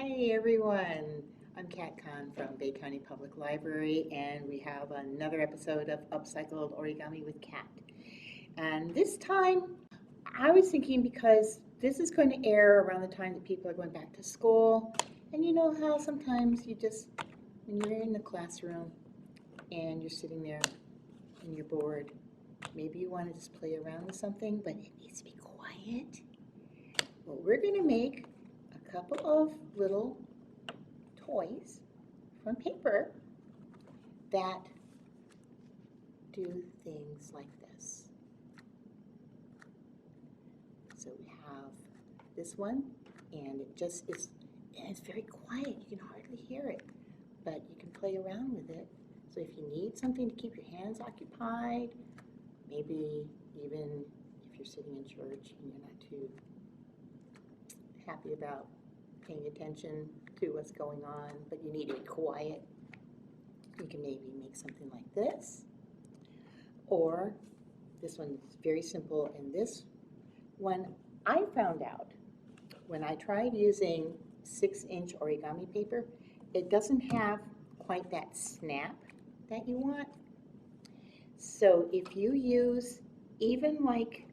Hi everyone, I'm Kat Khan from Bay County Public Library, and we have another episode of Upcycled Origami with Kat. And this time I was thinking, because this is going to air around the time that people are going back to school, and you know how sometimes you just, when you're in the classroom and you're sitting there and you're bored, maybe you want to just play around with something, but it needs to be quiet. Well, we're going to make a couple of little toys from paper that do things like this. So we have this one, and it just is, and it's very quiet. You can hardly hear it, but you can play around with it. So if you need something to keep your hands occupied, maybe even if you're sitting in church and you're not too happy about paying attention to what's going on, but you need to be quiet, you can maybe make something like this. Or this one is very simple, and this one I found out when I tried using 6-inch origami paper, it doesn't have quite that snap that you want. So if you use even like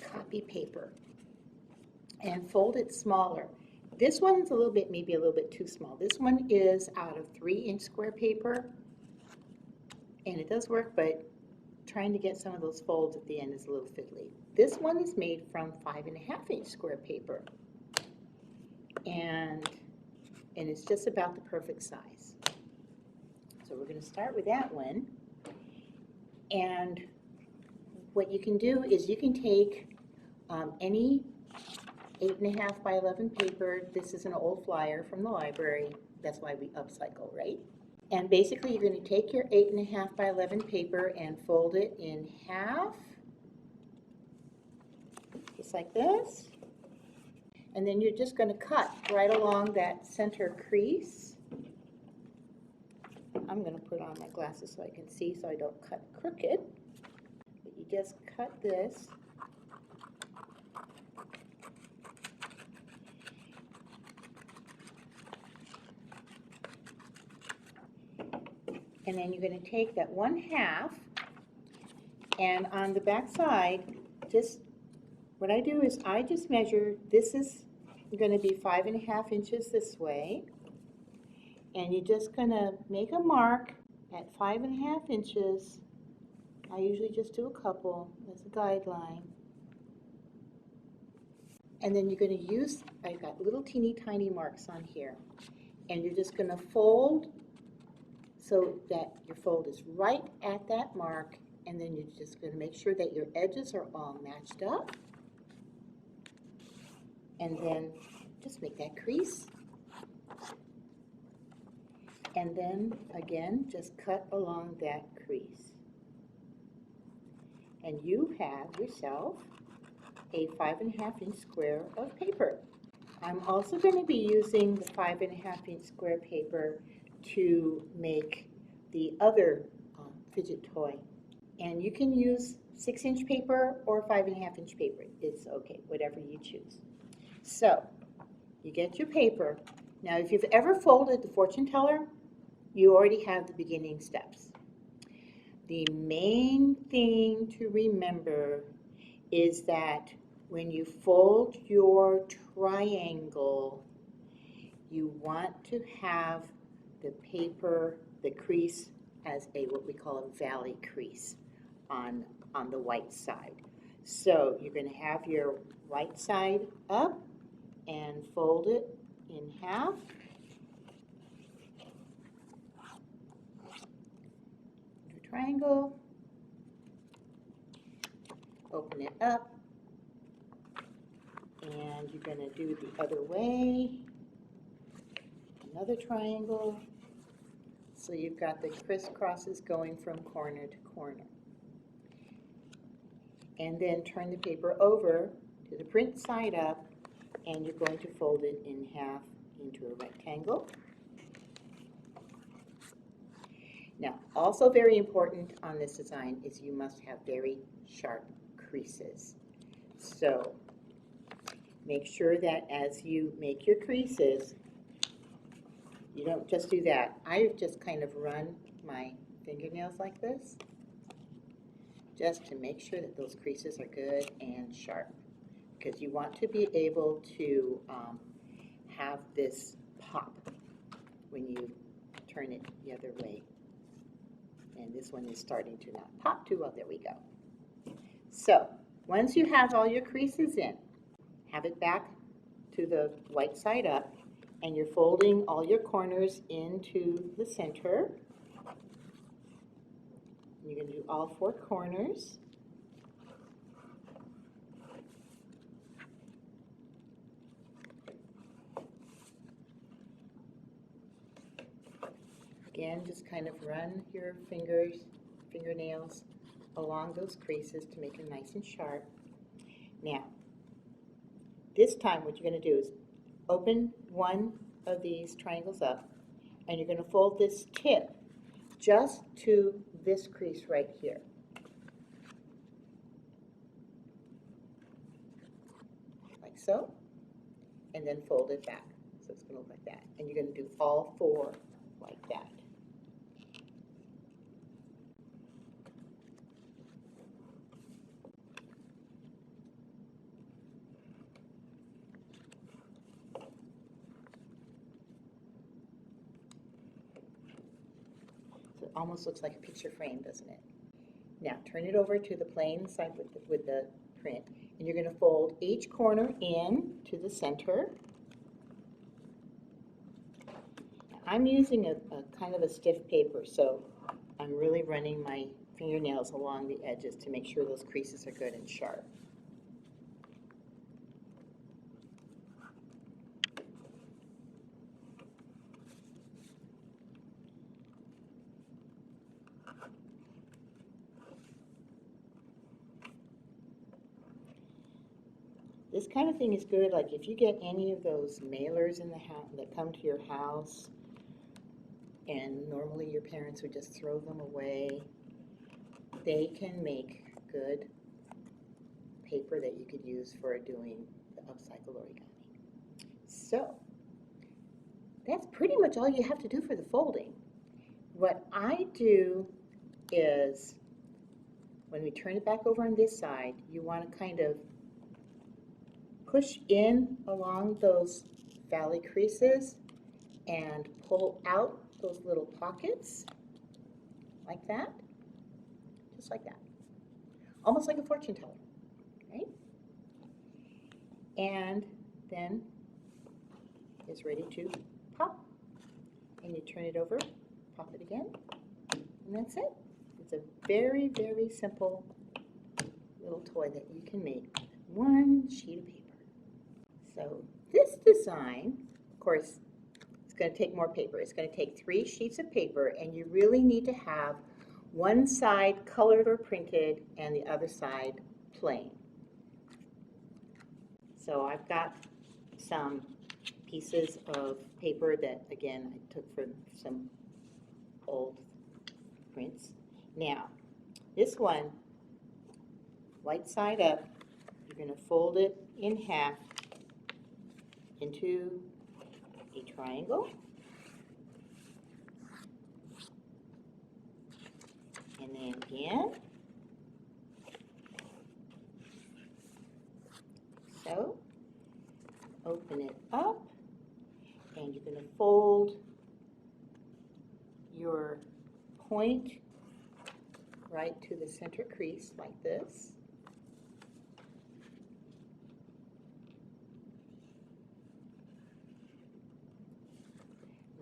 copy paper and fold it smaller. This one's a little bit, maybe a little bit too small. This one is out of 3-inch square paper, and it does work, but trying to get some of those folds at the end is a little fiddly. This one is made from 5.5-inch square paper, and it's just about the perfect size. So we're going to start with that one, and what you can do is you can take any 8.5 by 11 paper. This is an old flyer from the library. That's why we upcycle, right? And basically you're going to take your 8.5 by 11 paper and fold it in half, just like this. And then you're just going to cut right along that center crease. I'm going to put on my glasses so I can see, so I don't cut crooked. But you just cut this. And then you're going to take that 1/2, and on the back side, just what I do is I just measure, this is going to be 5.5 inches this way, and you're just going to make a mark at 5.5 inches. I usually just do a couple as a guideline. And then you're going to use, I've got little teeny tiny marks on here, and you're just going to fold so that your fold is right at that mark, and then you're just going to make sure that your edges are all matched up, and then just make that crease, and then again just cut along that crease, and you have yourself a 5.5-inch square of paper. I'm also going to be using the 5.5-inch square paper to make the other fidget toy. And you can use 6-inch paper or 5.5-inch paper. It's okay, whatever you choose. So you get your paper. Now if you've ever folded the fortune teller, you already have the beginning steps. The main thing to remember is that when you fold your triangle, you want to have the paper, the crease, as a what we call a valley crease on the white side. So you're going to have your right side up and fold it in half. Do a triangle, open it up, and you're going to do it the other way. Another triangle. So you've got the crisscrosses going from corner to corner. And then turn the paper over to the print side up, and you're going to fold it in half into a rectangle. Now, also very important on this design is you must have very sharp creases. So make sure that as you make your creases, you don't just do that. I just kind of run my fingernails like this, just to make sure that those creases are good and sharp, because you want to be able to have this pop when you turn it the other way. And this one is starting to not pop too well. There we go. So once you have all your creases in, have it back to the white side up, and you're folding all your corners into the center. You're going to do all 4 corners. Again, just kind of run your fingernails along those creases to make them nice and sharp. Now, this time what you're going to do is open one of these triangles up, and you're going to fold this tip just to this crease right here. Like so, and then fold it back. So it's going to look like that. And you're going to do all 4 like that. So it almost looks like a picture frame, doesn't it? Now turn it over to the plain side with the print, and you're going to fold each corner in to the center. I'm using a kind of a stiff paper, so I'm really running my fingernails along the edges to make sure those creases are good and sharp. This kind of thing is good, like if you get any of those mailers in the house that come to your house, and normally your parents would just throw them away, they can make good paper that you could use for doing the upcycled origami. So that's pretty much all you have to do for the folding. What I do is, when we turn it back over on this side, you want to kind of push in along those valley creases and pull out those little pockets like that, just like that, almost like a fortune teller, right? And then it's ready to pop, and you turn it over, pop it again, and that's it. It's a very, very simple little toy that you can make with 1 sheet of paper. So this design, of course, it's going to take more paper. It's going to take 3 sheets of paper, and you really need to have one side colored or printed and the other side plain. So I've got some pieces of paper that, again, I took from some old prints. Now, this one, white side up, you're going to fold it in half into a triangle, and then again, so open it up, and you're going to fold your point right to the center crease like this.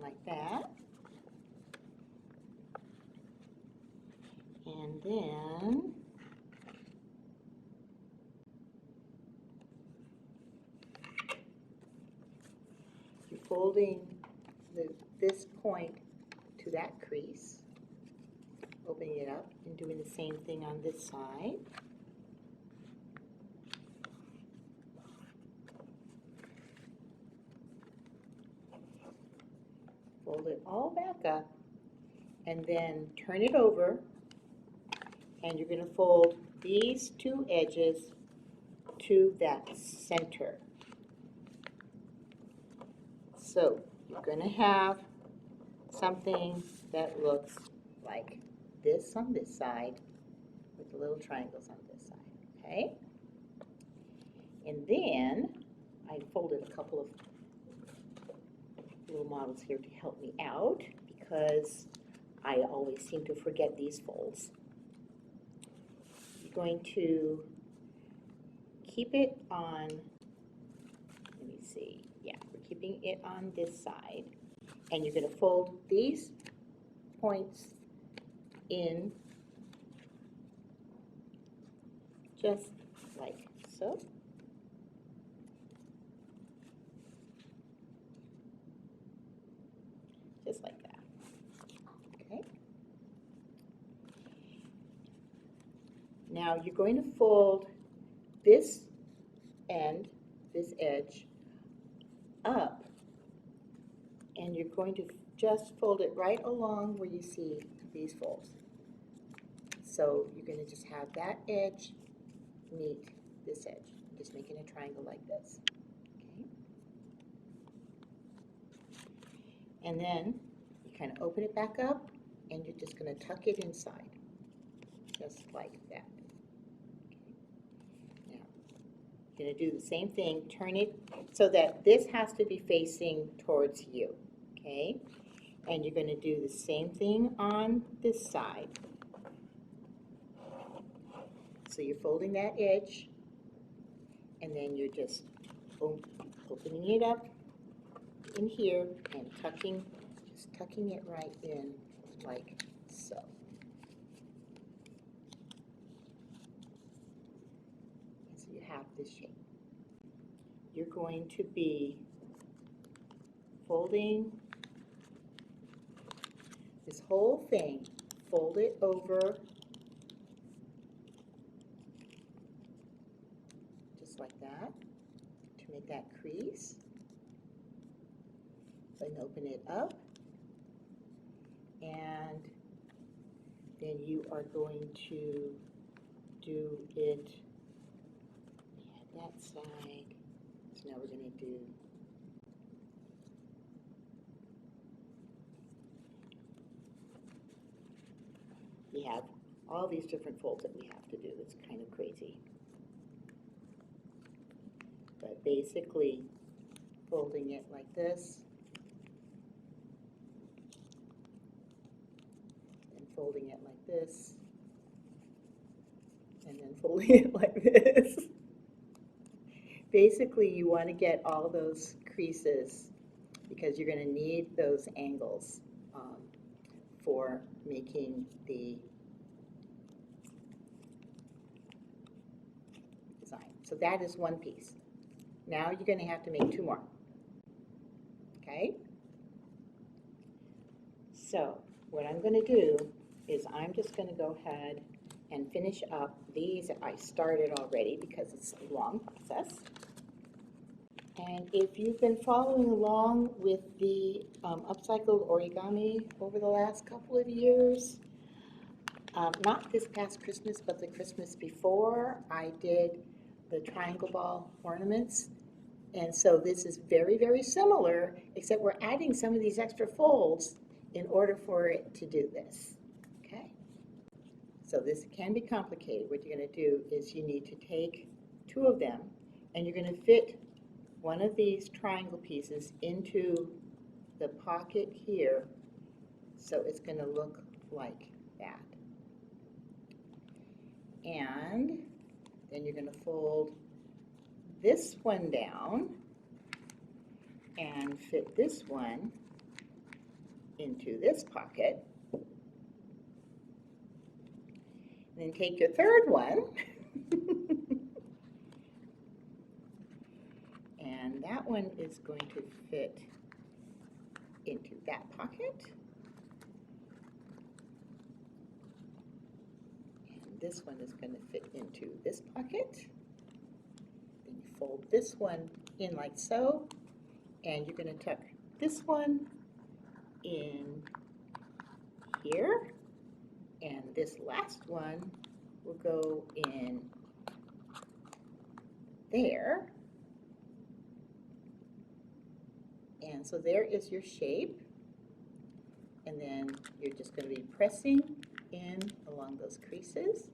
Like that. And then you're folding this point to that crease, opening it up and doing the same thing on this side. Fold it all back up, and then turn it over, and you're going to fold these 2 edges to that center. So you're going to have something that looks like this on this side with the little triangles on this side, okay? And then I folded a couple of little models here to help me out because I always seem to forget these folds. You're going to keep it on, let me see, yeah, we're keeping it on this side. And you're going to fold these points in just like so. Just like that, okay? Now you're going to fold this end, this edge, up, and you're going to just fold it right along where you see these folds. So you're going to just have that edge meet this edge, just making a triangle like this, okay? And then you kind of open it back up, and you're just going to tuck it inside, just like that. Okay. Now, you're going to do the same thing, turn it so that this has to be facing towards you, okay? And you're going to do the same thing on this side. So you're folding that edge, and then you're just opening it up in here and just tucking it right in like so. And so you have this shape. You're going to be folding this whole thing, fold it over just like that to make that crease. Then open it up, and then you are going to do it, we had that side, so now we're going to do we have all these different folds that we have to do. It's kind of crazy. But basically, folding it like this, and folding it like this, and then folding it like this. Basically, you want to get all those creases because you're going to need those angles for making the design. So that is one piece. Now you're going to have to make two more. Okay? So what I'm going to do is I'm just going to go ahead and finish up these that I started already because it's a long process. And if you've been following along with the upcycled origami over the last couple of years, not this past Christmas, but the Christmas before, I did the triangle ball ornaments. And so this is very, very similar, except we're adding some of these extra folds in order for it to do this, okay? So this can be complicated. What you're going to do is you need to take two of them, and you're going to fit one of these triangle pieces into the pocket here, so it's going to look like that. And then you're going to fold this one down and fit this one into this pocket. And then take your third one and that one is going to fit into that pocket. And this one is going to fit into this pocket. Then you fold this one in like so, and you're going to tuck this one in here, and this last one will go in there. And so there is your shape. And then you're just going to be pressing in along those creases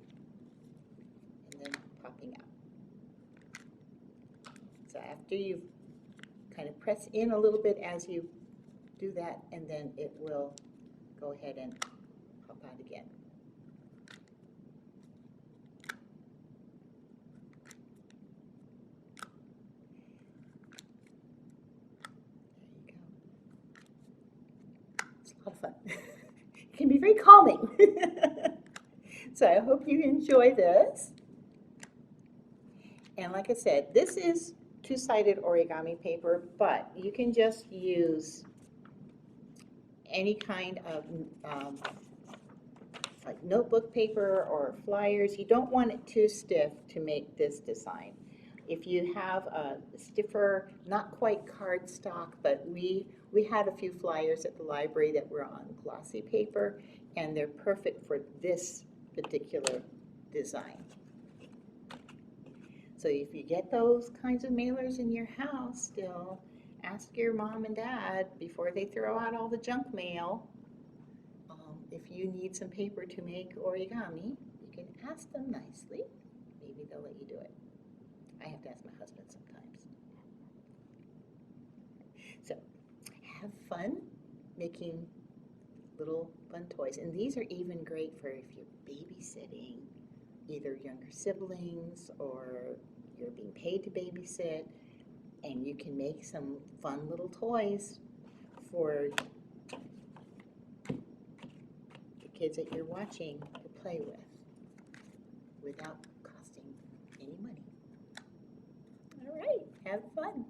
and then popping out. So after you kind of press in a little bit as you do that, and then it will go ahead and pop out again. There you go. It's a lot of fun. It can be very calming. So I hope you enjoy this. And like I said, this is two-sided origami paper, but you can just use any kind of like notebook paper or flyers. You don't want it too stiff to make this design. If you have a stiffer, not quite cardstock, but we had a few flyers at the library that were on glossy paper, and they're perfect for this particular design. So if you get those kinds of mailers in your house still, ask your mom and dad before they throw out all the junk mail. If you need some paper to make origami, you can ask them nicely. Maybe they'll let you do it. I have to ask my husband sometimes. So have fun making little fun toys. And these are even great for if you're babysitting either younger siblings or you're being paid to babysit, and you can make some fun little toys for the kids that you're watching to play with without costing any money. All right, have fun.